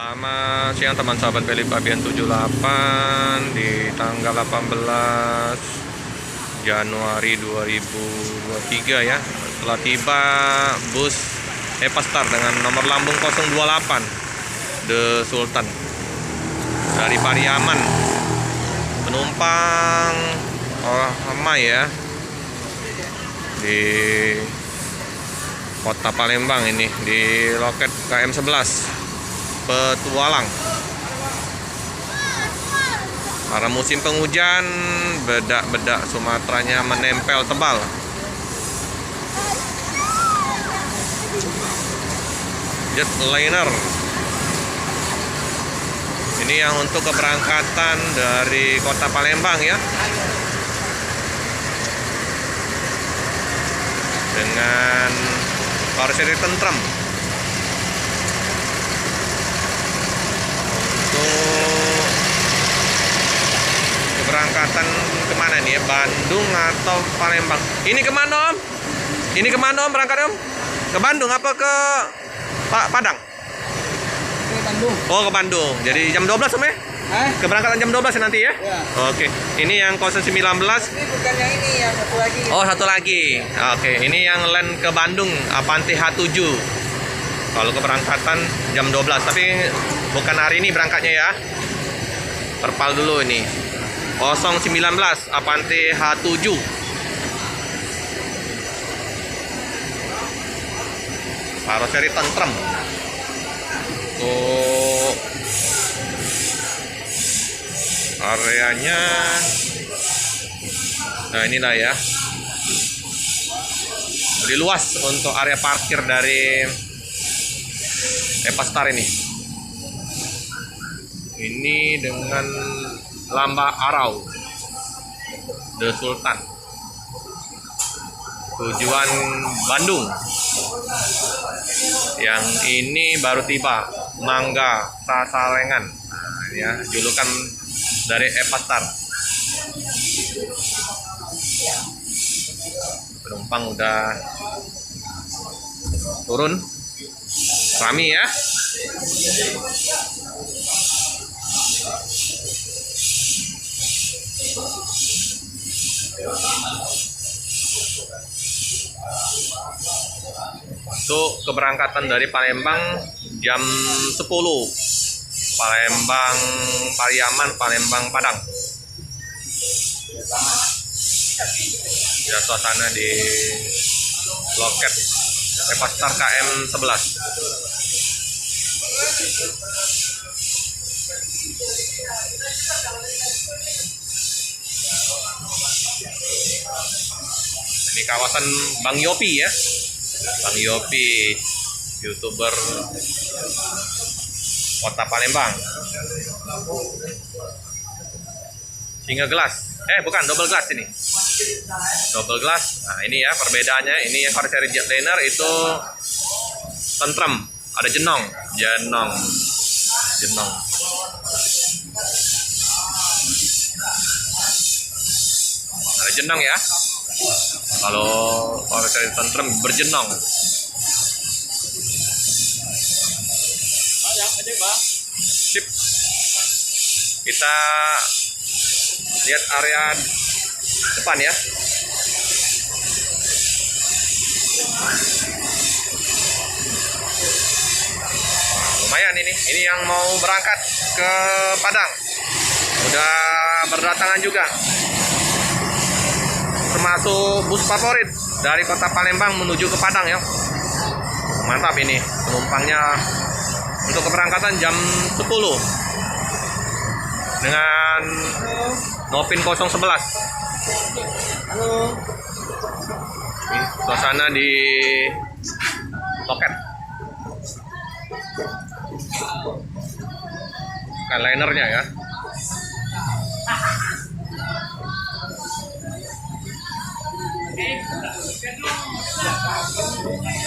Selamat siang teman sahabat Beli Pabian 78 di tanggal 18 Januari 2023 ya. Telah tiba bus Epastar dengan nomor lambung 028 The Sultan dari Pariaman. Penumpang ramai ya di Kota Palembang ini, di loket KM 11 Petualang. Karena musim penghujan, bedak-bedak Sumateranya menempel tebal. Jetliner ini yang untuk keberangkatan dari Kota Palembang ya, dengan karoseri tentrem. Untuk keberangkatan kemana nih ya? Bandung atau Palembang? Ini kemana om? Ini kemana om berangkat om? Ke Bandung apa ke Padang? Ke Bandung. Oh ke Bandung. Jadi jam 12 om ya? Keberangkatan jam 12 nanti ya? Ya. Oke. Ini yang 019. Ini bukan yang ini, yang satu lagi. Oh satu lagi. Oke. Ini yang land ke Bandung Avanti H7. Kalau keberangkatan jam 12, tapi bukan hari ini berangkatnya ya. Perpal dulu ini. 019 Avanti H7. Karoseri tentrem. Tuh areanya. Nah inilah ya. Lebih luas untuk area parkir dari Epastar ini. Ini dengan lamba arau The Sultan. Tujuan Bandung. Yang ini baru tiba Mangga Sasalengan. Nah, ya, julukan dari Epastar. Penumpang udah turun. Rami ya. Untuk keberangkatan dari Palembang jam 10. Palembang Pariaman, Palembang Padang. Ya, suasana di loket Epastar KM 11. Ini kawasan Bang Yopi ya. Bang Yopi, YouTuber Kota Palembang. Singa gelas. Bukan, double glass ini. Double glass. Nah, ini ya perbedaannya. Ini yang karoseri jetliner itu tentrem. Ada jenong. Ada jenong ya. Kalau karoseri tentrem berjenong. Sip. Kita lihat area depan ya. Lumayan ini yang mau berangkat ke Padang. Udah berdatangan juga. Termasuk bus favorit dari Kota Palembang menuju ke Padang ya. Mantap ini penumpangnya. Untuk keberangkatan jam 10 dengan Nopin 011. Halo. Ini suasana di loket. Skylinernya ya.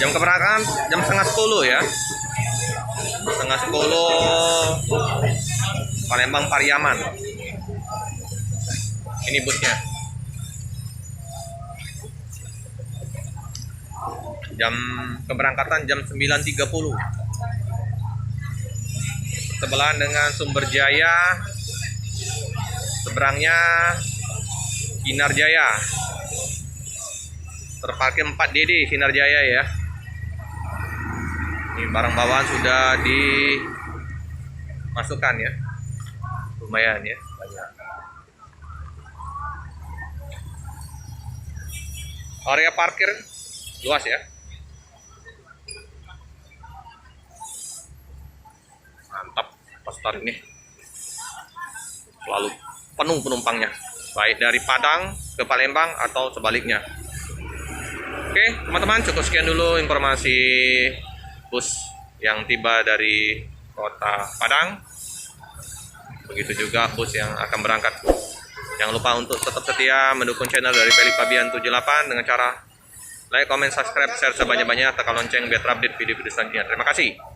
Jam keberangkatan jam setengah 10 ya. Setengah 10 Palembang Pariaman. Ini busnya. Jam keberangkatan jam 9.30. bersebelahan dengan Sumber Jaya, seberangnya Sinar Jaya. Terparkir 4 DD Sinar Jaya ya. Ini barang bawaan sudah dimasukkan ya. Lumayan ya, banyak. Area parkir luas ya. Mantap, Pastar ini selalu penuh penumpangnya, baik dari Padang ke Palembang atau sebaliknya. Oke teman-teman, cukup sekian dulu informasi bus yang tiba dari kota Padang. Begitu juga bus yang akan berangkat. Jangan lupa untuk tetap setia mendukung channel dari Feli Fabian 78 dengan cara like, comment, subscribe, share sebanyak-banyaknya, tekan lonceng biar terupdate video-video selanjutnya. Terima kasih.